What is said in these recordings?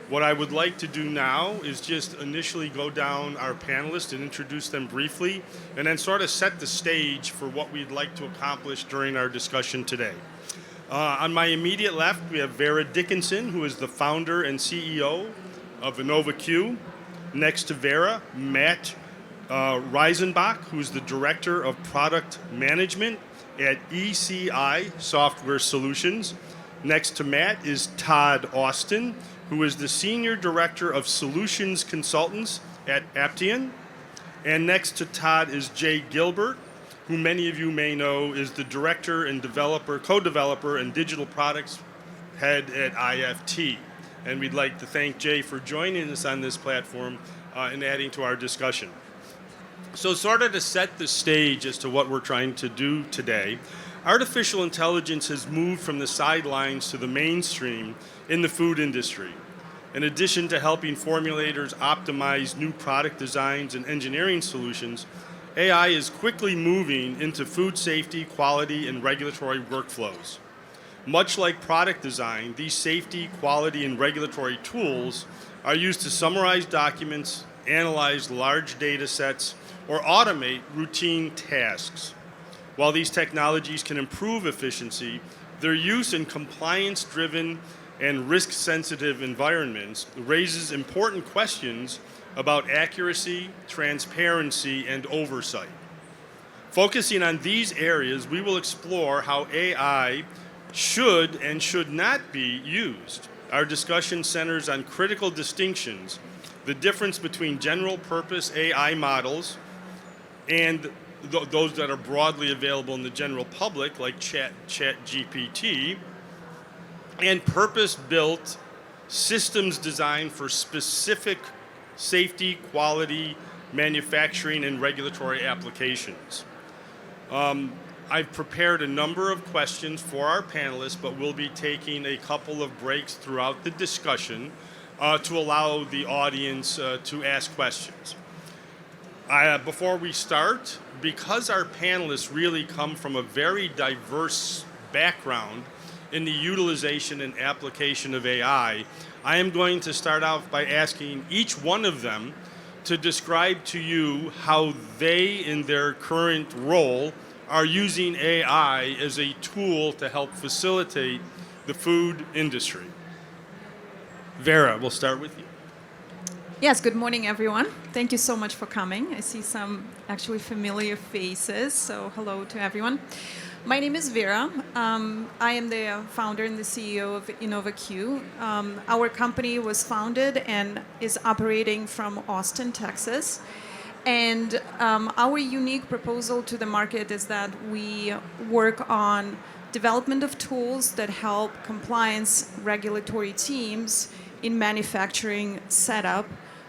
What I would like to do now is just initially go down our panelists and introduce them briefly, and then sort of set the stage for what we'd like to accomplish during our discussion today. On my immediate left, we have Vera Dickinson, who is the founder and CEO of InnovaQ. Next to Vera, Matt Riesenbach, who's the Director of Product Management at ECI Software Solutions. Next to Matt is Todd Austin, who is the Senior Director of Solutions Consultants at Aptean. And next to Todd is Jay Gilbert, who many of you may know is the Director and co-developer and digital products head at IFT. And we'd like to thank Jay for joining us on this platform and adding to our discussion. So sort of to set the stage as to what we're trying to do today, artificial intelligence has moved from the sidelines to the mainstream in the food industry. In addition to helping formulators optimize new product designs and engineering solutions, AI is quickly moving into food safety, quality, and regulatory workflows. Much like product design, these safety, quality, and regulatory tools are used to summarize documents, analyze large data sets, or automate routine tasks. While these technologies can improve efficiency, their use in compliance-driven and risk-sensitive environments raises important questions about accuracy, transparency, and oversight. Focusing on these areas, we will explore how AI should and should not be used. Our discussion centers on critical distinctions, the difference between general-purpose AI models and those that are broadly available in the general public, like ChatGPT, and purpose-built systems designed for specific safety, quality, manufacturing, and regulatory applications. I've prepared a number of questions for our panelists, but we'll be taking a couple of breaks throughout the discussion to allow the audience to ask questions. Before we start, because our panelists really come from a very diverse background in the utilization and application of AI, I am going to start out by asking each one of them to describe to you how they, in their current role, are using AI as a tool to help facilitate the food industry. Vera, we'll start with you. Yes, good morning, everyone. Thank you so much for coming. I see some actually familiar faces, so hello to everyone. My name is Vera. I am the founder and the CEO of InnovaQ. Our company was founded and is operating from Austin, Texas. And our unique proposal to the market is that we work on development of tools that help compliance regulatory teams in manufacturing setup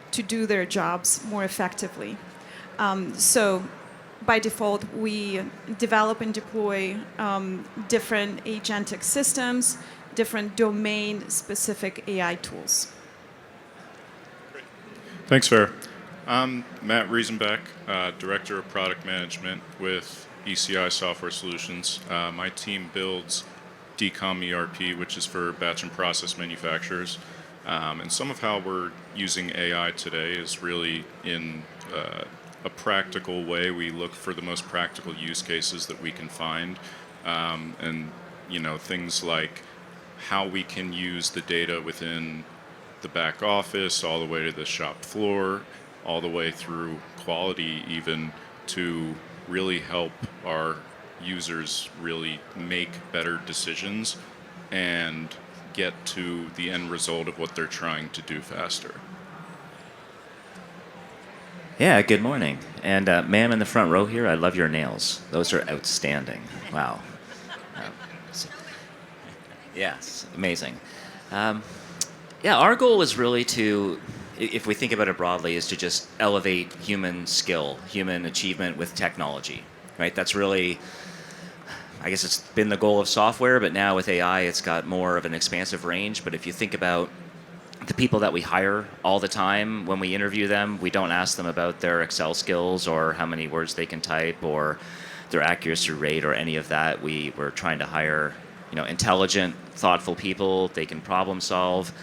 to do their jobs more effectively. So by default, we develop and deploy different agentic systems, different domain-specific AI tools. Great. Thanks, Vera. I'm Matt Riesenbach, Director of Product Management with ECI Software Solutions. My team builds DCOM ERP, which is for batch and process manufacturers. And some of how we're using AI today is really in a practical way. We look for the most practical use cases that we can find. And things like how we can use the data within the back office, all the way to the shop floor, all the way through quality even, to really help our users really make better decisions and get to the end result of what they're trying to do faster. Yeah, good morning. And ma'am in the front row here, I love your nails. Those are outstanding. Wow. Yes, amazing. Our goal is really to, if we think about it broadly, is to just elevate human skill, human achievement with technology, right? That's really, I guess it's been the goal of software, but now with AI, it's got more of an expansive range. But if you think about the people that we hire all the time, when we interview them, we don't ask them about their Excel skills or how many words they can type or their accuracy rate or any of that. We're trying to hire, intelligent, thoughtful people. They can problem solve.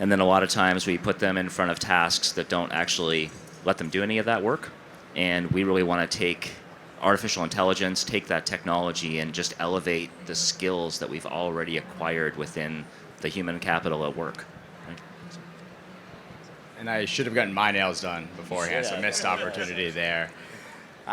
And then a lot of times we put them in front of tasks that don't actually let them do any of that work. And we really want to take artificial intelligence, take that technology, and just elevate the skills that we've already acquired within the human capital at work. Right? And I should have gotten my nails done beforehand, so missed opportunity there.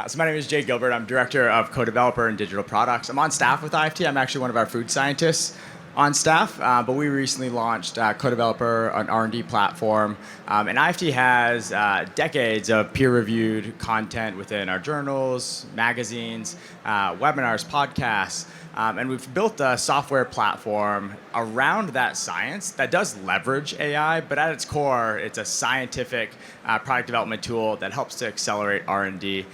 So my name is Jay Gilbert. I'm Director of Co-Developer and Digital Products. I'm on staff with IFT. I'm actually one of our food scientists on staff, but we recently launched Co-Developer, an R&D platform. And IFT has decades of peer-reviewed content within our journals, magazines, webinars, podcasts. And we've built a software platform around that science that does leverage AI, but at its core, it's a scientific product development tool that helps to accelerate R&D.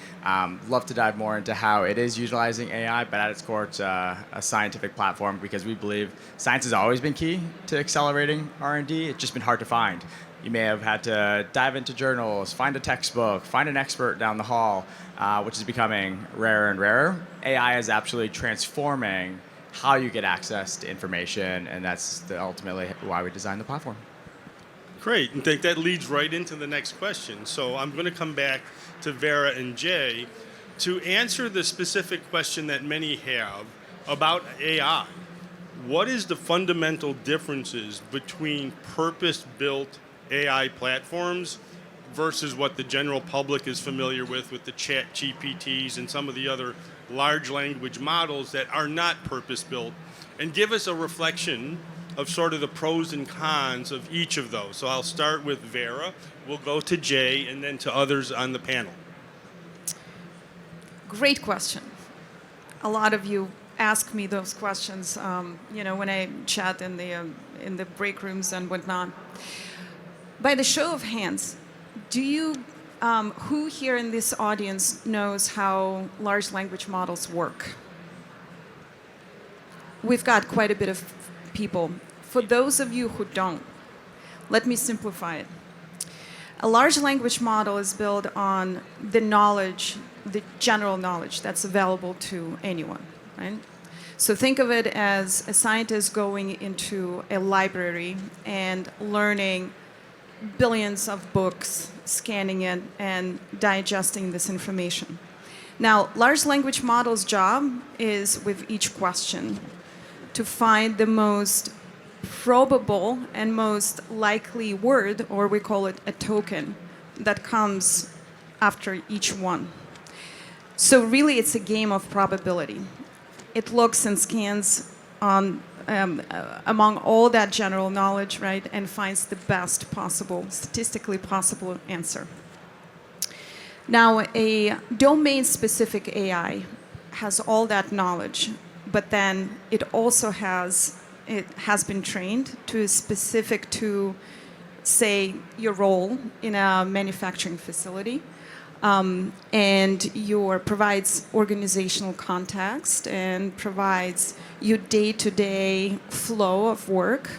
Love to dive more into how it is utilizing AI, but at its core, it's a scientific platform because we believe science has always been key to accelerating R&D. It's just been hard to find. You may have had to dive into journals, find a textbook, find an expert down the hall, which is becoming rarer and rarer. AI is absolutely transforming how you get access to information, and that's ultimately why we designed the platform. Great, and I think that leads right into the next question. So I'm going to come back to Vera and Jay to answer the specific question that many have about AI. What is the fundamental differences between purpose-built AI platforms versus what the general public is familiar with the chat GPTs and some of the other large language models that are not purpose-built? And give us a reflection of sort of the pros and cons of each of those. So I'll start with Vera, we'll go to Jay, and then to others on the panel. Great question. A lot of you ask me those questions, when I chat in the break rooms and whatnot. By the show of hands, who here in this audience knows how large language models work? We've got quite a bit of people. For those of you who don't, let me simplify it. A large language model is built on the knowledge, the general knowledge that's available to anyone, right? So think of it as a scientist going into a library and learning billions of books, scanning it, and digesting this information. Now, large language model's job is, with each question, to find the most probable and most likely word, or we call it a token, that comes after each one. So really, it's a game of probability. It looks and scans on among all that general knowledge, right, and finds the best possible, statistically possible answer. Now, a domain-specific AI has all that knowledge, but then it has been trained to specific to, say, your role in a manufacturing facility, and provides organizational context and provides your day-to-day flow of work,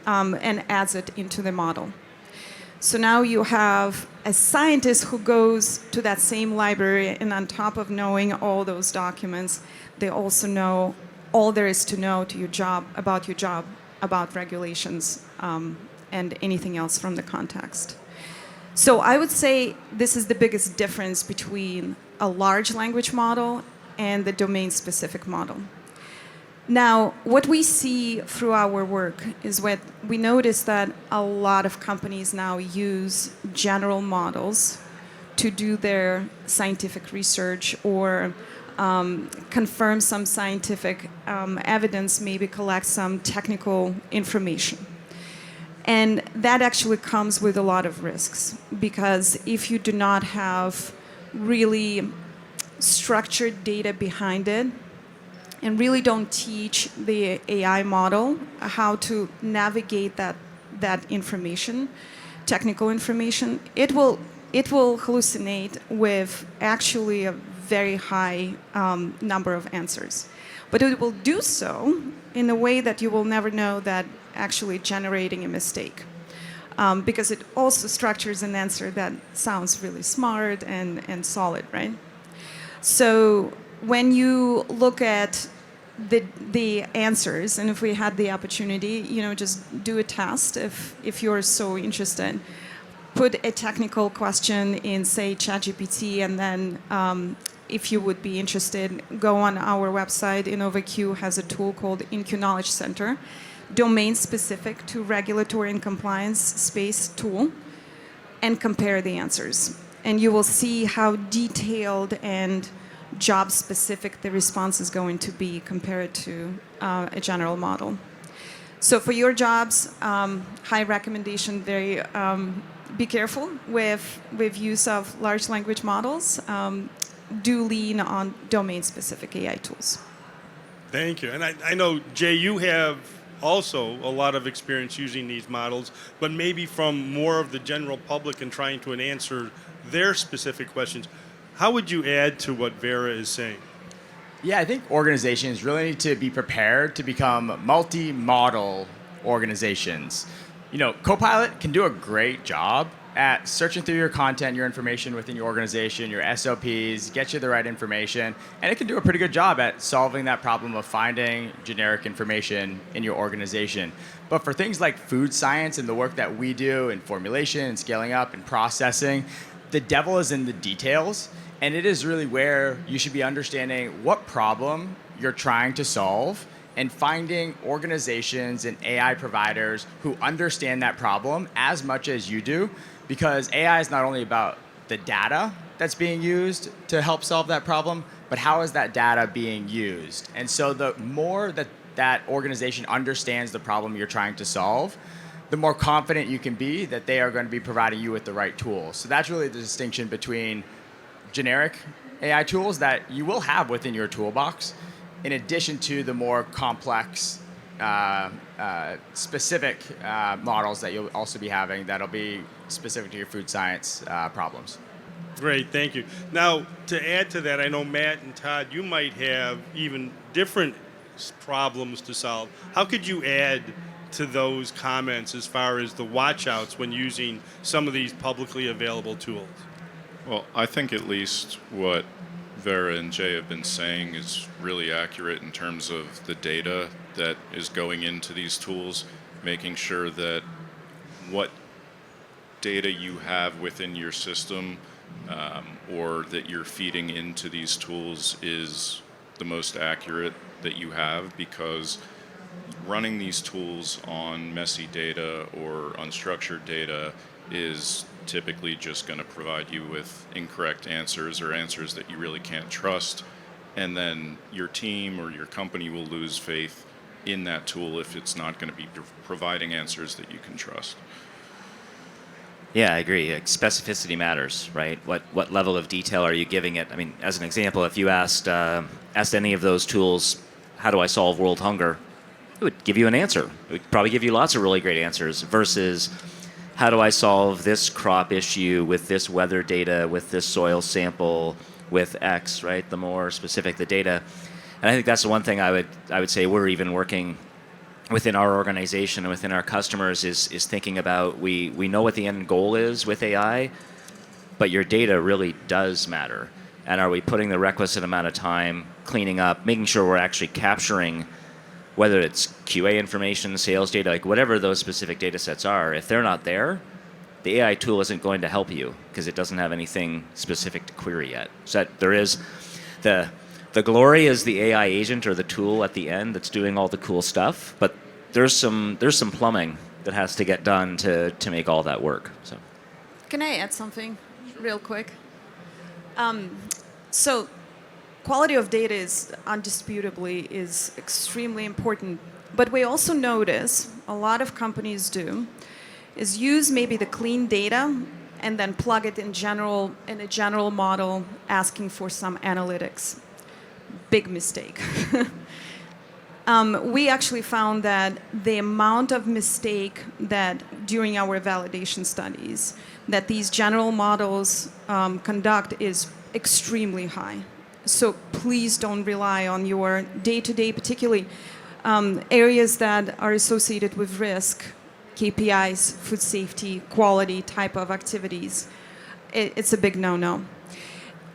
and adds it into the model. So now you have a scientist who goes to that same library, and on top of knowing all those documents, they also know all there is to know to your job, about regulations, and anything else from the context. So I would say this is the biggest difference between a large language model and the domain-specific model. Now, what we see through our work is what we notice that a lot of companies now use general models to do their scientific research or confirm some scientific evidence, maybe collect some technical information. And that actually comes with a lot of risks, because if you do not have really structured data behind it, and really don't teach the AI model how to navigate that information, technical information, it will hallucinate with actually a very high number of answers. But it will do so in a way that you will never know that actually generating a mistake. Because it also structures an answer that sounds really smart and solid, right? So when you look at the answers, and if we had the opportunity, just do a test if you're so interested. Put a technical question in, say, ChatGPT, and then if you would be interested, go on our website. InnovaQ has a tool called InQ Knowledge Center, domain-specific to regulatory and compliance space tool, and compare the answers. And you will see how detailed and job-specific the response is going to be compared to a general model. So for your jobs, high recommendation, be careful with use of large language models. Do lean on domain-specific AI tools. Thank you. And I know, Jay, you have also a lot of experience using these models, but maybe from more of the general public and trying to answer their specific questions. How would you add to what Vera is saying? Yeah, I think organizations really need to be prepared to become multi-model organizations. Copilot can do a great job at searching through your content, your information within your organization, your SOPs, get you the right information, and it can do a pretty good job at solving that problem of finding generic information in your organization. But for things like food science and the work that we do in formulation and scaling up and processing, the devil is in the details, and it is really where you should be understanding what problem you're trying to solve and finding organizations and AI providers who understand that problem as much as you do, because AI is not only about the data that's being used to help solve that problem, but how is that data being used? And so the more that organization understands the problem you're trying to solve, the more confident you can be that they are going to be providing you with the right tools. So that's really the distinction between generic AI tools that you will have within your toolbox, in addition to the more complex, specific models that you'll also be having that'll be specific to your food science problems. Great, thank you. Now, to add to that, I know Matt and Todd, you might have even different problems to solve. How could you add to those comments as far as the watch-outs when using some of these publicly available tools? Well, I think at least what Vera and Jay have been saying is really accurate in terms of the data that is going into these tools, making sure that what data you have within your system or that you're feeding into these tools is the most accurate that you have, because running these tools on messy data or unstructured data is typically just going to provide you with incorrect answers or answers that you really can't trust, and then your team or your company will lose faith in that tool if it's not going to be providing answers that you can trust. Yeah, I agree. Specificity matters, right? What level of detail are you giving it? I mean, as an example, if you asked any of those tools, how do I solve world hunger? It would give you an answer. It would probably give you lots of really great answers, versus how do I solve this crop issue with this weather data, with this soil sample, with X, right? The more specific the data. And I think that's the one thing I would say we're even working within our organization and within our customers is thinking about, we know what the end goal is with AI, but your data really does matter. And are we putting the requisite amount of time cleaning up, making sure we're actually capturing, whether it's QA information, sales data, like whatever those specific data sets are, if they're not there, the AI tool isn't going to help you because it doesn't have anything specific to query yet. So that there is the glory is the AI agent or the tool at the end that's doing all the cool stuff, but there's some plumbing that has to get done to make all that work. So, can I add something real quick? So quality of data is undisputably is extremely important, but we also notice a lot of companies do is use maybe the clean data and then plug it in a general model asking for some analytics. Big mistake. We actually found that the amount of mistake that during our validation studies that these general models conduct is extremely high. So please don't rely on your day-to-day, particularly areas that are associated with risk, KPIs, food safety, quality type of activities. It's a big no-no.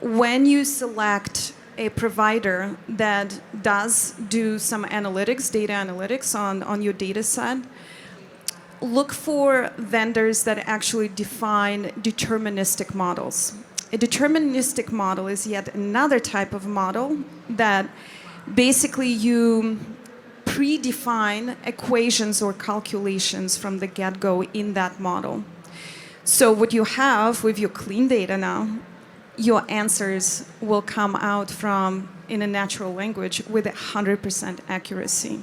When you select a provider that does do some analytics, data analytics on your data set, look for vendors that actually define deterministic models. A deterministic model is yet another type of model that basically you predefine equations or calculations from the get-go in that model. So what you have with your clean data now, your answers will come out from in a natural language with 100% accuracy.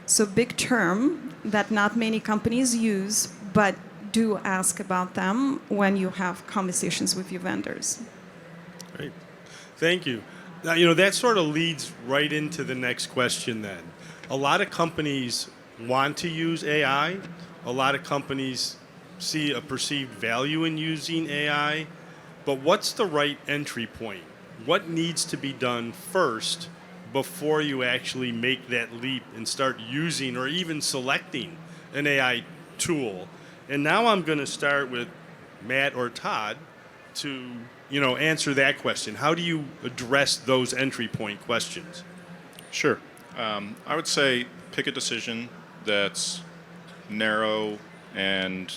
So big term that not many companies use, but do ask about them when you have conversations with your vendors. Great. Thank you. Now, that sort of leads right into the next question then. A lot of companies want to use AI. A lot of companies see a perceived value in using AI. But what's the right entry point? What needs to be done first before you actually make that leap and start using or even selecting an AI tool? And now I'm going to start with Matt or Todd to answer that question. How do you address those entry point questions? Sure. I would say pick a decision that's narrow and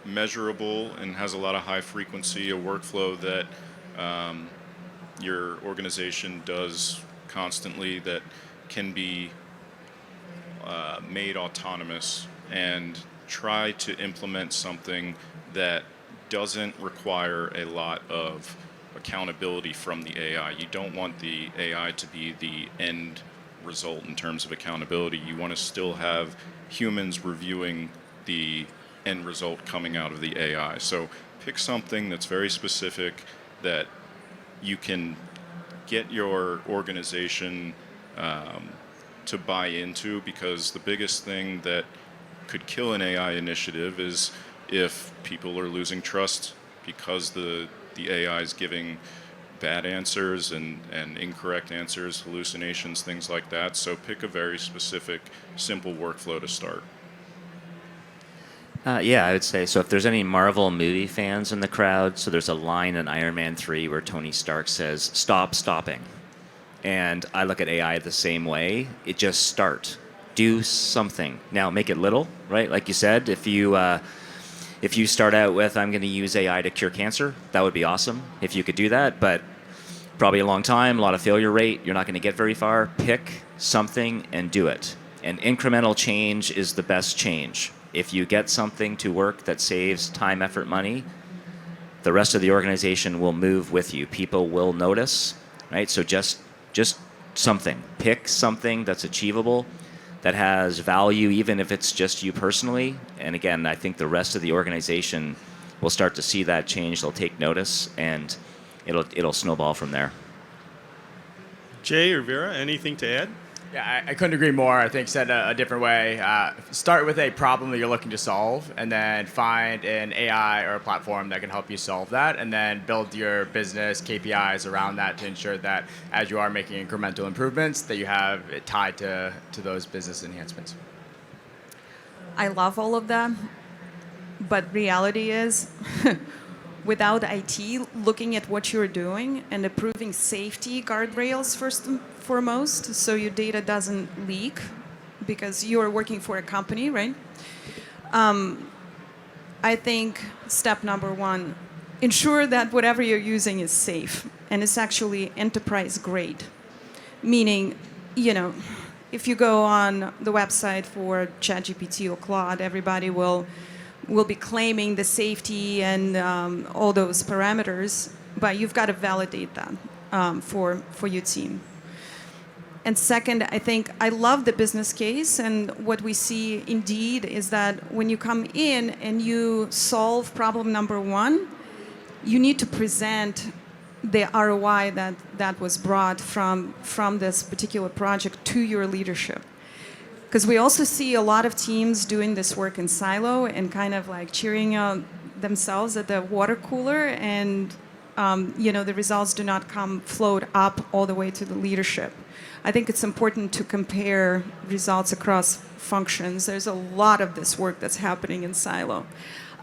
measurable and has a lot of high frequency, a workflow that your organization does constantly that can be made autonomous, and try to implement something that doesn't require a lot of accountability from the AI. You don't want the AI to be the end result in terms of accountability. You want to still have humans reviewing the end result coming out of the AI. So pick something that's very specific that you can get your organization to buy into, because the biggest thing that could kill an AI initiative is if people are losing trust because the AI is giving bad answers and incorrect answers, hallucinations, things like that. So pick a very specific, simple workflow to start. Yeah, I would say, so if there's any Marvel movie fans in the crowd, so there's a line in Iron Man 3 where Tony Stark says, "Stop stopping." And I look at AI the same way. It just start. Do something. Now, make it little, right? Like you said, if you start out with, I'm going to use AI to cure cancer, that would be awesome if you could do that, but probably a long time, a lot of failure rate, you're not going to get very far. Pick something and do it. And incremental change is the best change. If you get something to work that saves time, effort, money, the rest of the organization will move with you. People will notice, right? So just something. Pick something that's achievable, that has value, even if it's just you personally. And again, I think the rest of the organization will start to see that change. They'll take notice, and it'll snowball from there. Jay or Vera, anything to add? Yeah, I couldn't agree more. I think said a different way. Start with a problem that you're looking to solve, and then find an AI or a platform that can help you solve that, and then build your business KPIs around that to ensure that as you are making incremental improvements, that you have it tied to those business enhancements. I love all of that, but reality is without IT looking at what you're doing and approving safety guardrails first and foremost, so your data doesn't leak because you're working for a company, right? I think step number one, ensure that whatever you're using is safe and it's actually enterprise grade. Meaning, if you go on the website for ChatGPT or Claude, everybody will be claiming the safety and all those parameters, but you've got to validate that for your team. And second, I think I love the business case, and what we see indeed is that when you come in and you solve problem number one, you need to present the ROI that was brought from this particular project to your leadership. Because we also see a lot of teams doing this work in silo and kind of like cheering out themselves at the water cooler, and the results do not float up all the way to the leadership. I think it's important to compare results across functions. There's a lot of this work that's happening in silo.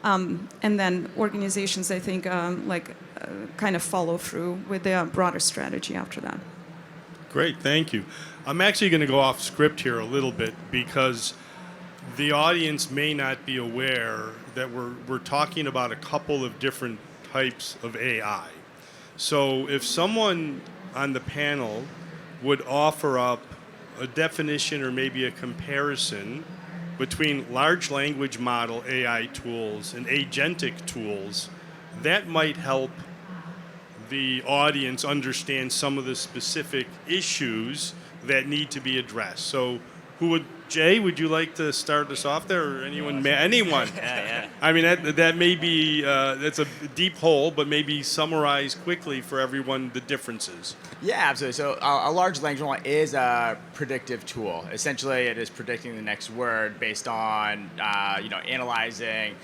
And then organizations, I think, kind of follow through with their broader strategy after that. Great, thank you. I'm actually going to go off script here a little bit because the audience may not be aware that we're talking about a couple of different types of AI. So if someone on the panel would offer up a definition or maybe a comparison between large language model AI tools and agentic tools, that might help the audience understand some of the specific issues that need to be addressed. So Jay, would you like to start us off there, or anyone? Anyone? Yeah. I mean, that may be, that's a deep hole, but maybe summarize quickly for everyone the differences. Yeah, absolutely. So a large language model is a predictive tool. Essentially, it is predicting the next word based on, analyzing,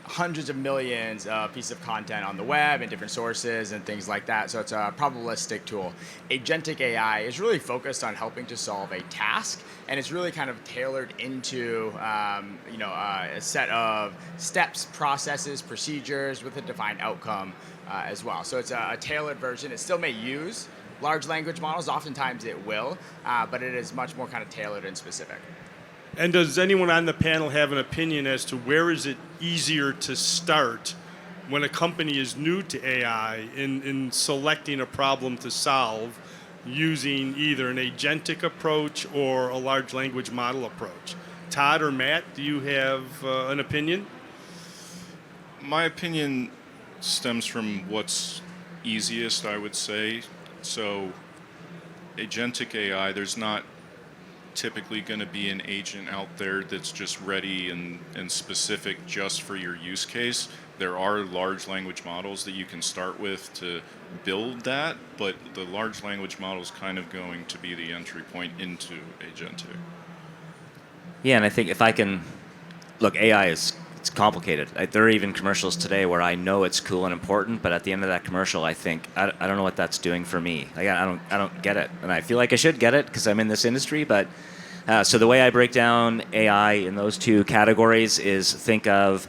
hundreds of millions of pieces of content on the web and different sources and things like that. So it's a probabilistic tool. Agentic AI is really focused on helping to solve a task, and it's really kind of tailored into a set of steps, processes, procedures with a defined outcome as well. So it's a tailored version. It still may use large language models. Oftentimes it will, but it is much more kind of tailored and specific. And does anyone on the panel have an opinion as to where is it easier to start when a company is new to AI in selecting a problem to solve using either an agentic approach or a large language model approach? Todd or Matt, do you have an opinion? My opinion stems from what's easiest, I would say. So, agentic AI, there's not typically going to be an agent out there that's just ready and specific just for your use case. There are large language models that you can start with to build that, but the large language model is kind of going to be the entry point into agentic. Yeah, and I think if I can look, AI it's complicated. There are even commercials today where I know it's cool and important, but at the end of that commercial, I think I don't know what that's doing for me. I don't get it, and I feel like I should get it because I'm in this industry. But so the way I break down AI in those two categories is think of,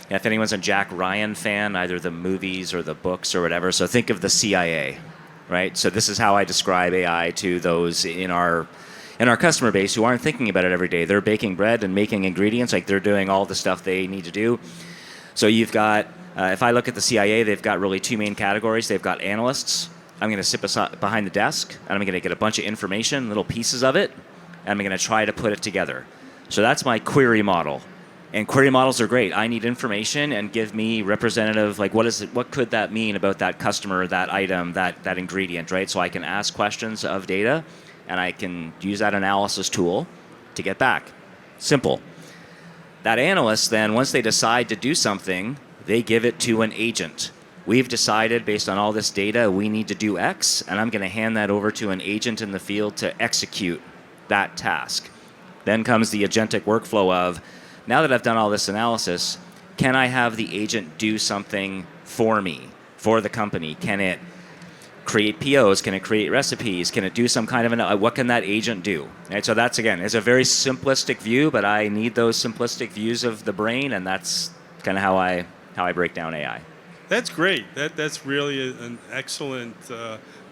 if anyone's a Jack Ryan fan, either the movies or the books or whatever. So think of the CIA, right? So this is how I describe AI to those in our customer base who aren't thinking about it every day. They're baking bread and making ingredients, like they're doing all the stuff they need to do. So you've got, if I look at the CIA, they've got really two main categories. They've got analysts. I'm going to sit behind the desk, and I'm going to get a bunch of information, little pieces of it, and I'm going to try to put it together. So that's my query model. And query models are great. I need information and give me representative, like what could that mean about that customer, that item, that ingredient, right? So I can ask questions of data, and I can use that analysis tool to get back. Simple. That analyst then, once they decide to do something, they give it to an agent. We've decided based on all this data, we need to do X, and I'm going to hand that over to an agent in the field to execute that task. Then comes the agentic workflow of, now that I've done all this analysis, can I have the agent do something for me, for the company? Can it create POs? Can it create recipes? Can it do some kind of what can that agent do? Right, so that's, again, it's a very simplistic view, but I need those simplistic views of the brain, and that's kind of how I break down AI. That's great. That's really an excellent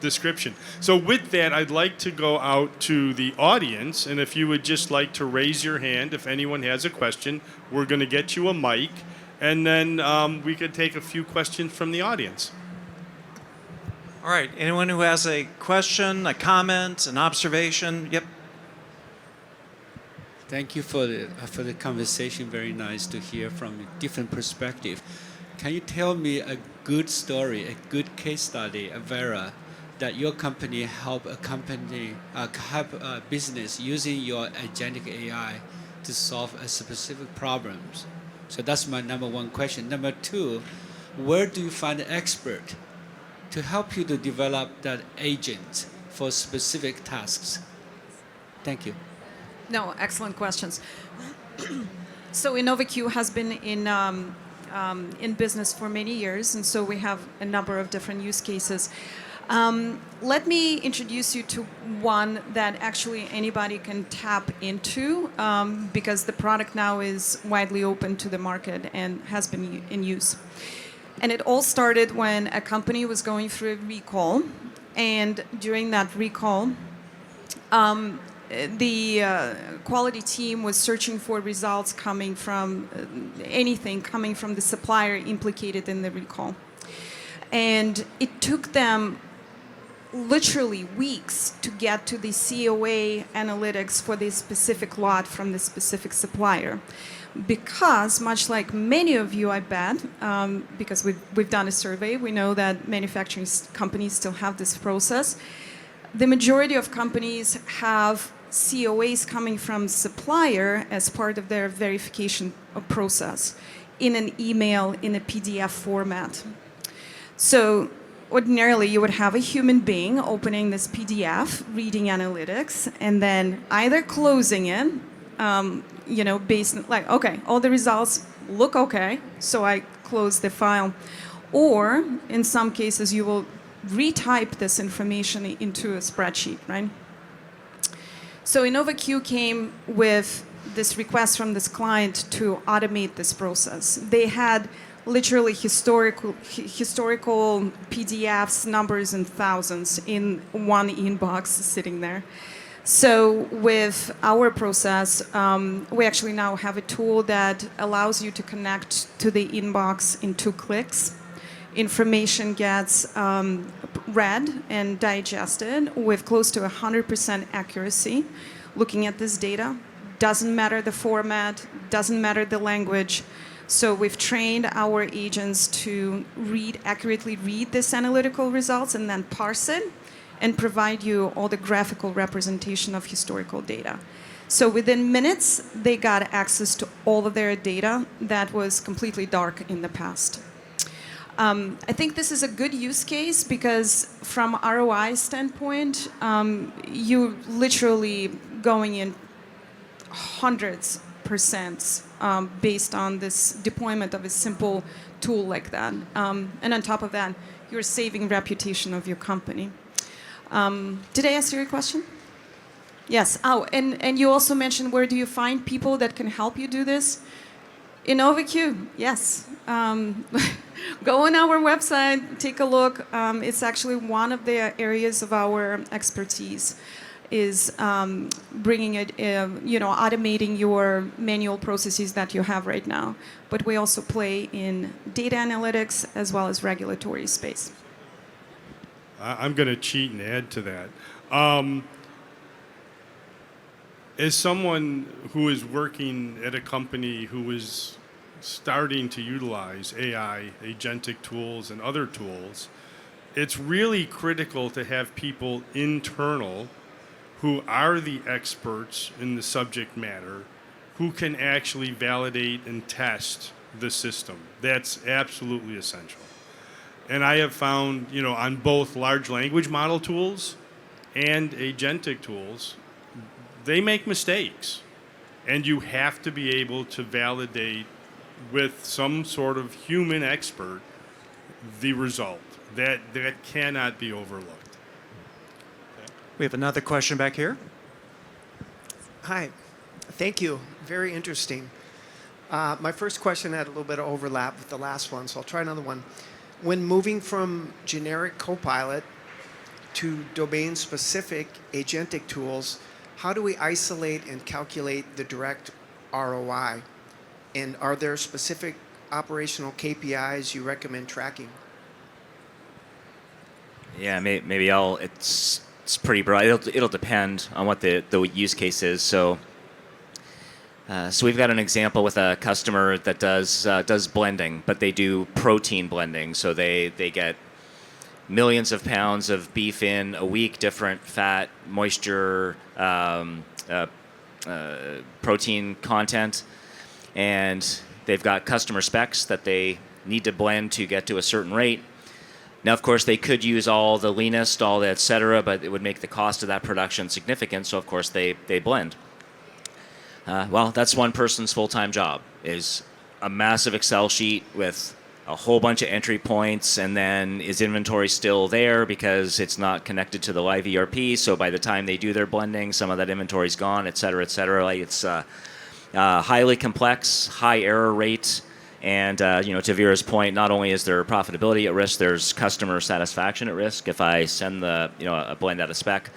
description. So with that, I'd like to go out to the audience, and if you would just like to raise your hand if anyone has a question, we're going to get you a mic, and then we could take a few questions from the audience. All right. Anyone who has a question, a comment, an observation? Yep. Thank you for the conversation. Very nice to hear from a different perspective. Can you tell me a good story, a good case study, a Vera, that your company help a business using your agentic AI to solve a specific problems? So that's my number one question. Number two, where do you find an expert to help you to develop that agent for specific tasks? Thank you. No, excellent questions. So InnovaQ has been in business for many years, and so we have a number of different use cases. Let me introduce you to one that actually anybody can tap into because the product now is widely open to the market and has been in use. And it all started when a company was going through a recall. And during that recall, the quality team was searching for results coming from anything coming from the supplier implicated in the recall. And it took them literally weeks to get to the COA analytics for this specific lot from the specific supplier. Because, much like many of you, I bet, because we've done a survey, we know that manufacturing companies still have this process. The majority of companies have COAs coming from supplier as part of their verification process in an email, in a PDF format. So ordinarily, you would have a human being opening this PDF, reading analytics, and then either closing it, based on, like, okay, all the results look okay, so I close the file. Or, in some cases, you will retype this information into a spreadsheet, right? So InnovaQ came with this request from this client to automate this process. They had literally historical PDFs, numbers in thousands in one inbox sitting there. So with our process, we actually now have a tool that allows you to connect to the inbox in 2 clicks. Information gets read and digested with close to 100% accuracy. Looking at this data, doesn't matter the format, doesn't matter the language. So we've trained our agents to accurately read this analytical results and then parse it and provide you all the graphical representation of historical data. So within minutes, they got access to all of their data that was completely dark in the past. I think this is a good use case because from ROI standpoint, you literally going in hundreds % based on this deployment of a simple tool like that. And on top of that, you're saving reputation of your company. Did I answer your question? Yes. Oh, and you also mentioned where do you find people that can help you do this? InnovaQ, yes. Go on our website, take a look. It's actually one of the areas of our expertise is bringing it, automating your manual processes that you have right now. But we also play in data analytics as well as regulatory space. I'm going to cheat and add to that. As someone who is working at a company who is starting to utilize AI, agentic tools, and other tools, it's really critical to have people internal who are the experts in the subject matter who can actually validate and test the system. That's absolutely essential. And I have found, on both large language model tools and agentic tools, they make mistakes. And you have to be able to validate with some sort of human expert the result. That cannot be overlooked. We have another question back here. Hi, thank you. Very interesting. My first question had a little bit of overlap with the last one, so I'll try another one. When moving from generic Copilot to domain-specific agentic tools, how do we isolate and calculate the direct ROI? And are there specific operational KPIs you recommend tracking? Yeah, maybe it's pretty broad. It'll depend on what the use case is. So we've got an example with a customer that does blending, but they do protein blending. So they get millions of pounds of beef in a week, different fat, moisture, protein content, and they've got customer specs that they need to blend to get to a certain rate. Now, of course, they could use all the leanest, all the et cetera, but it would make the cost of that production significant, so of course they blend. Well, that's one person's full-time job, is a massive Excel sheet with a whole bunch of entry points, and then is inventory still there because it's not connected to the live ERP? So by the time they do their blending, some of that inventory's gone, et cetera, et cetera. Like it's highly complex, high error rate, and to Vera's point, not only is there profitability at risk, there's customer satisfaction at risk. If I send a blend out of spec,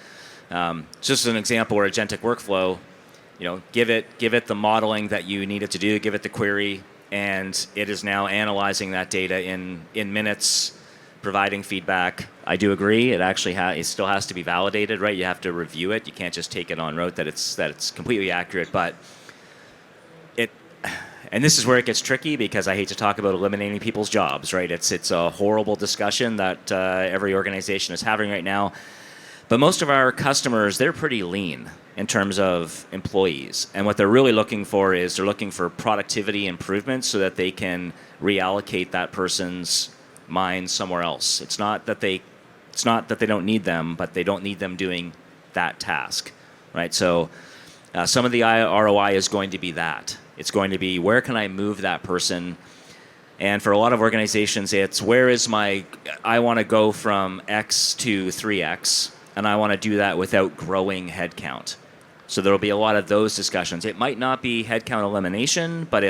just an example where agentic workflow, give it the modeling that you need it to do, give it the query, and it is now analyzing that data in minutes, providing feedback. I do agree. It actually it still has to be validated, right? You have to review it. You can't just take it on rote that it's completely accurate. But and this is where it gets tricky because I hate to talk about eliminating people's jobs, right? It's a horrible discussion that every organization is having right now. But most of our customers, they're pretty lean in terms of employees. And what they're really looking for is they're looking for productivity improvements so that they can reallocate that person's mind somewhere else. It's not that they don't need them, but they don't need them doing that task, right? So some of the ROI is going to be that. It's going to be, where can I move that person? And for a lot of organizations, it's I want to go from X to 3X, and I want to do that without growing headcount. So there will be a lot of those discussions. It might not be headcount elimination, but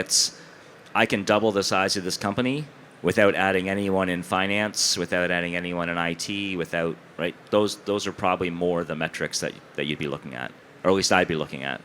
I can double the size of this company without adding anyone in finance, without adding anyone in IT, right? Those are probably more the metrics that you'd be looking at, or at least I'd be looking at.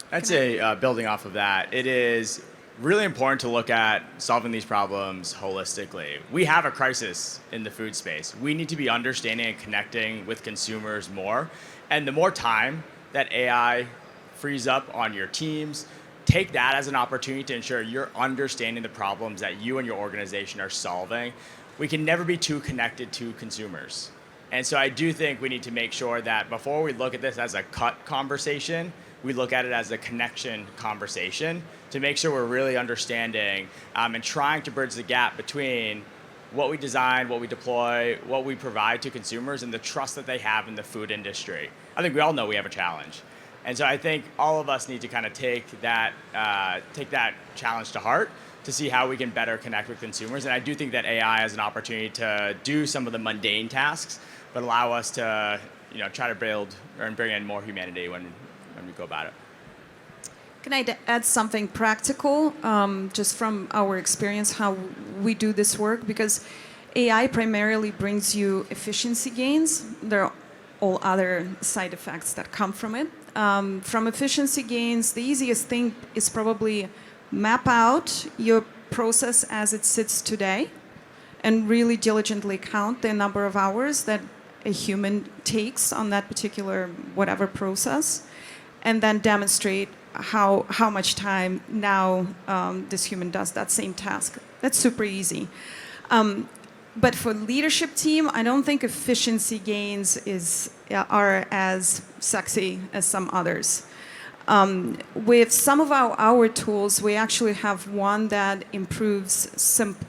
I'd say, building off of that, it is really important to look at solving these problems holistically. We have a crisis in the food space. We need to be understanding and connecting with consumers more. And the more time that AI frees up on your teams, take that as an opportunity to ensure you're understanding the problems that you and your organization are solving. We can never be too connected to consumers. And so I do think we need to make sure that before we look at this as a cut conversation, we look at it as a connection conversation to make sure we're really understanding and trying to bridge the gap between what we design, what we deploy, what we provide to consumers, and the trust that they have in the food industry. I think we all know we have a challenge. And so I think all of us need to kind of take that challenge to heart to see how we can better connect with consumers. And I do think that AI has an opportunity to do some of the mundane tasks, but allow us to try to build and bring in more humanity when we go about it. Can I add something practical, just from our experience, how we do this work? Because AI primarily brings you efficiency gains. There are all other side effects that come from it. From efficiency gains, the easiest thing is probably map out your process as it sits today and really diligently count the number of hours that a human takes on that particular whatever process, and then demonstrate how much time now this human does that same task. That's super easy. But for leadership team, I don't think efficiency gains are as sexy as some others. With some of our tools, we actually have one that improves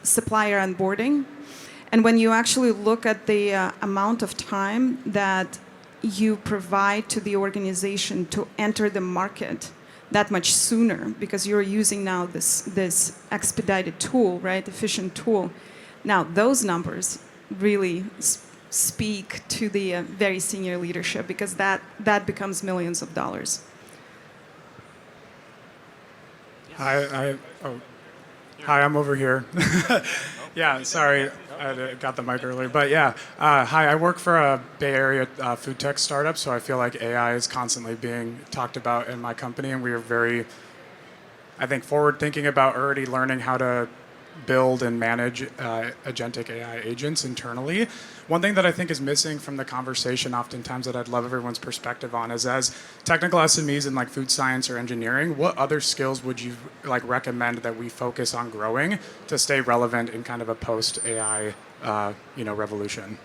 supplier onboarding. And when you actually look at the amount of time that you provide to the organization to enter the market that much sooner, because you're using now this expedited tool, right, efficient tool. Now, those numbers really speak to the very senior leadership, because that becomes millions of dollars. Hi, I'm over here. Yeah, sorry, I got the mic earlier. But yeah, hi, I work for a Bay Area food tech startup, so I feel like AI is constantly being talked about in my company, and we are very, I think, forward thinking about already learning how to build and manage agentic AI agents internally. One thing that I think is missing from the conversation oftentimes that I'd love everyone's perspective on is, as technical SMEs in like food science or engineering, what other skills would you like recommend that we focus on growing to stay relevant in kind of a post-AI revolution?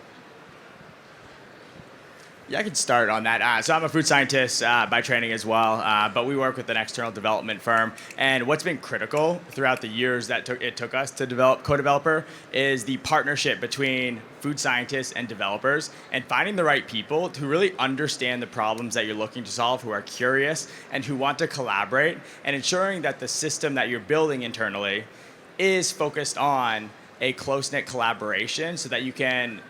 Yeah, I can start on that. So I'm a food scientist by training as well, but we work with an external development firm. And what's been critical throughout the years that it took us to develop Co-Developer is the partnership between food scientists and developers, and finding the right people to really understand the problems that you're looking to solve, who are curious and who want to collaborate, and ensuring that the system that you're building internally is focused on a close-knit collaboration so that you can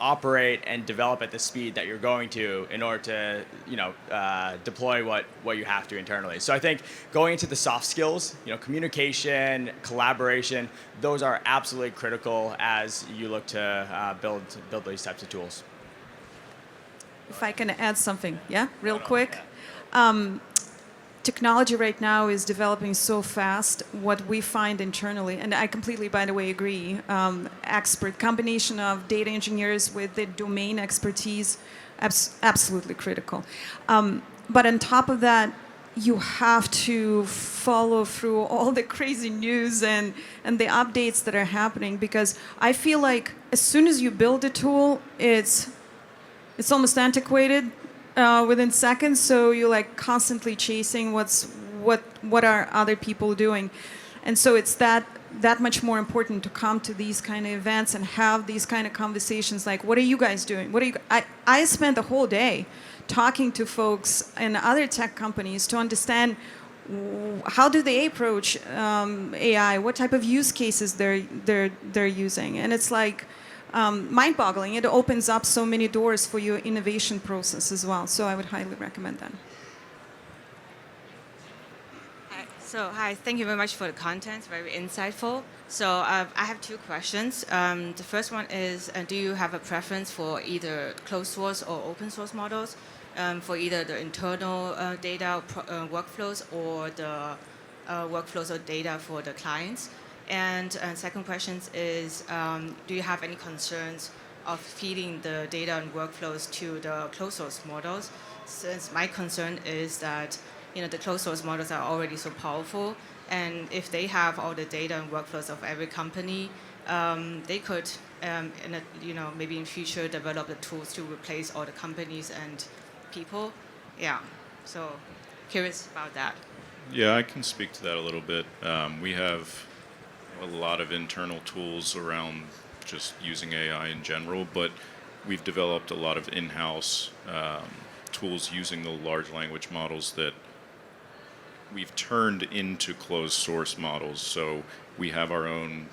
operate and develop at the speed that you're going to in order to, deploy what you have to internally. So I think going into the soft skills, communication, collaboration, those are absolutely critical as you look to build these types of tools. If I can add something, real quick. Technology right now is developing so fast. What we find internally, and I completely, by the way, agree, combination of data engineers with the domain expertise, absolutely critical. But on top of that, you have to follow through all the crazy news and the updates that are happening, because I feel like as soon as you build a tool, it's almost antiquated within seconds. So you're like constantly chasing what are other people doing, and so it's that much more important to come to these kind of events and have these kind of conversations. Like, what are you guys doing? I spent the whole day talking to folks in other tech companies to understand how do they approach AI, what type of use cases they're using, and it's like mind-boggling. It opens up so many doors for your innovation process as well. So I would highly recommend that. Hi, thank you very much for the content, very insightful. So I have two questions. The first one is, do you have a preference for either closed source or open source models for either the internal data workflows or the workflows or data for the clients? And second question is, do you have any concerns of feeding the data and workflows to the closed source models? Since my concern is that the closed source models are already so powerful, and if they have all the data and workflows of every company, they could, maybe in future develop the tools to replace all the companies and people. Yeah, so curious about that. Yeah, I can speak to that a little bit. We have a lot of internal tools around just using AI in general, but we've developed a lot of in-house tools using the large language models that we've turned into closed source models. So we have our own,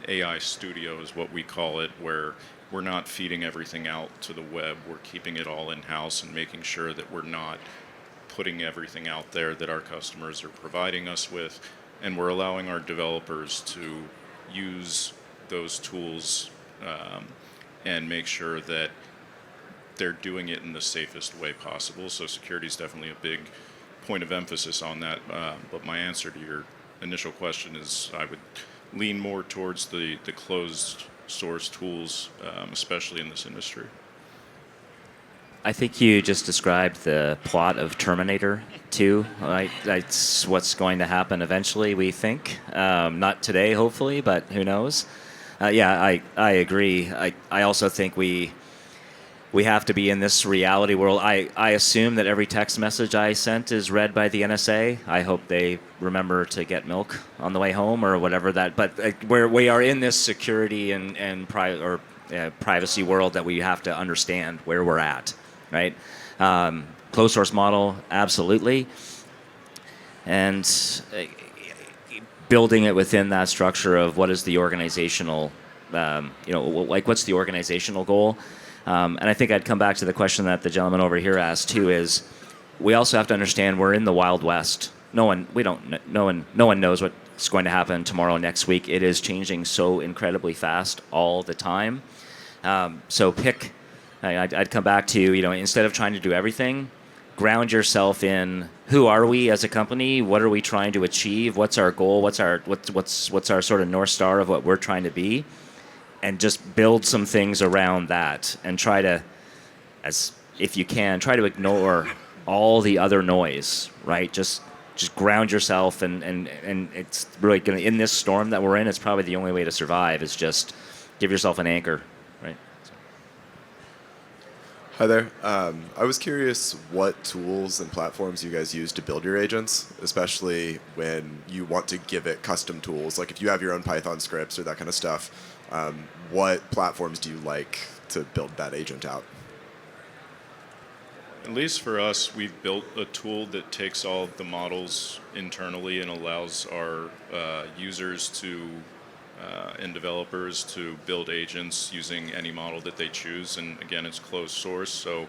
AI studio is what we call it, where we're not feeding everything out to the web. We're keeping it all in-house and making sure that we're not putting everything out there that our customers are providing us with. And we're allowing our developers to use those tools and make sure that they're doing it in the safest way possible. So security is definitely a big point of emphasis on that. But my answer to your initial question is I would lean more towards the closed source tools, especially in this industry. I think you just described the plot of Terminator 2, right? That's what's going to happen eventually, we think. Not today, hopefully, but who knows? I agree. I also think we have to be in this reality world. I assume that every text message I sent is read by the NSA. I hope they remember to get milk on the way home or whatever that. But we are in this security and privacy world that we have to understand where we're at. Right, closed source model, absolutely, and building it within that structure of what is the organizational, what's the organizational goal, and I think I'd come back to the question that the gentleman over here asked too. Is we also have to understand we're in the Wild West. No one knows what's going to happen tomorrow, next week. It is changing so incredibly fast all the time. So pick. I'd come back to, instead of trying to do everything, ground yourself in who are we as a company? What are we trying to achieve? What's our goal? What's our sort of North Star of what we're trying to be? And just build some things around that and try to, if you can, try to ignore all the other noise, right? Just ground yourself and it's really going to, in this storm that we're in, it's probably the only way to survive is just give yourself an anchor, right? Hi there. I was curious what tools and platforms you guys use to build your agents, especially when you want to give it custom tools. Like if you have your own Python scripts or that kind of stuff, what platforms do you like to build that agent out? At least for us, we've built a tool that takes all of the models internally and allows our users to and developers to build agents using any model that they choose. And again, it's closed source, so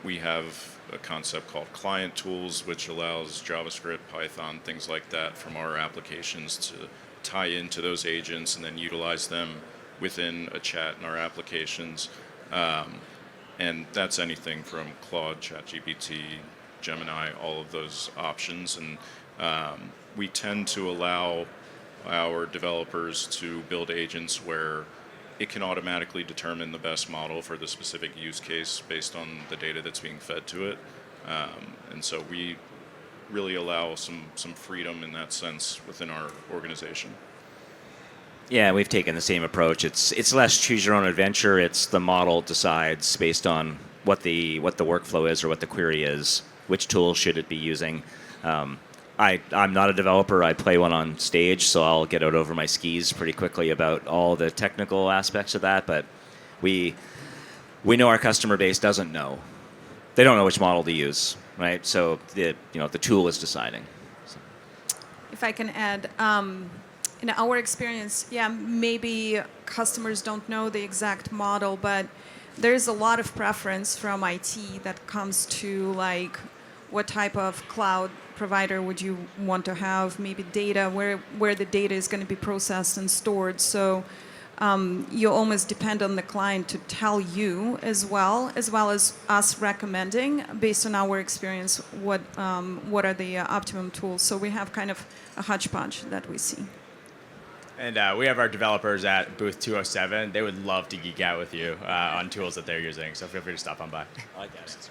we have a concept called client tools, which allows JavaScript, Python, things like that from our applications to tie into those agents and then utilize them within a chat in our applications. And that's anything from Claude, ChatGPT, Gemini, all of those options. And we tend to allow our developers to build agents where it can automatically determine the best model for the specific use case based on the data that's being fed to it. And so we really allow some freedom in that sense within our organization. Yeah, we've taken the same approach. It's less choose your own adventure. It's the model decides based on what the workflow is or what the query is, which tool should it be using. I'm not a developer. I play one on stage, so I'll get out over my skis pretty quickly about all the technical aspects of that. But we know our customer base doesn't know. They don't know which model to use, right? So the tool is deciding. So. If I can add, in our experience, yeah, maybe customers don't know the exact model, but there's a lot of preference from IT that comes to like what type of cloud provider would you want to have, maybe data, where the data is going to be processed and stored. So you almost depend on the client to tell you as well as us recommending based on our experience what are the optimum tools. So we have kind of a hodgepodge that we see. And we have our developers at booth 207. They would love to geek out with you on tools that they're using. So feel free to stop on by. I guess.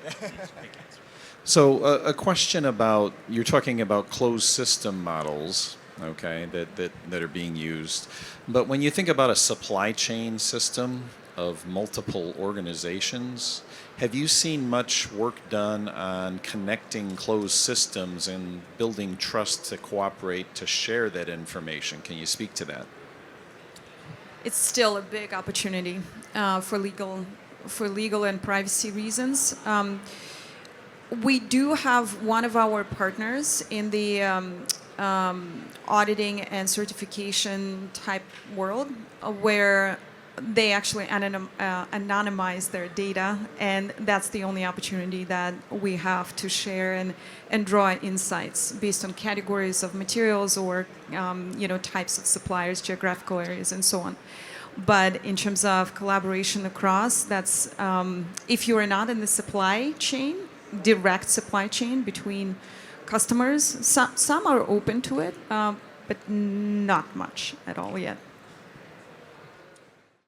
So a question about, you're talking about closed system models, okay, that are being used. But when you think about a supply chain system of multiple organizations, have you seen much work done on connecting closed systems and building trust to cooperate to share that information? Can you speak to that? It's still a big opportunity for legal and privacy reasons. We do have one of our partners in the auditing and certification type world where they actually anonymize their data, and that's the only opportunity that we have to share and draw insights based on categories of materials or types of suppliers, geographical areas, and so on. But in terms of collaboration across, that's if you are not in the supply chain, direct supply chain between customers, some are open to it, but not much at all yet.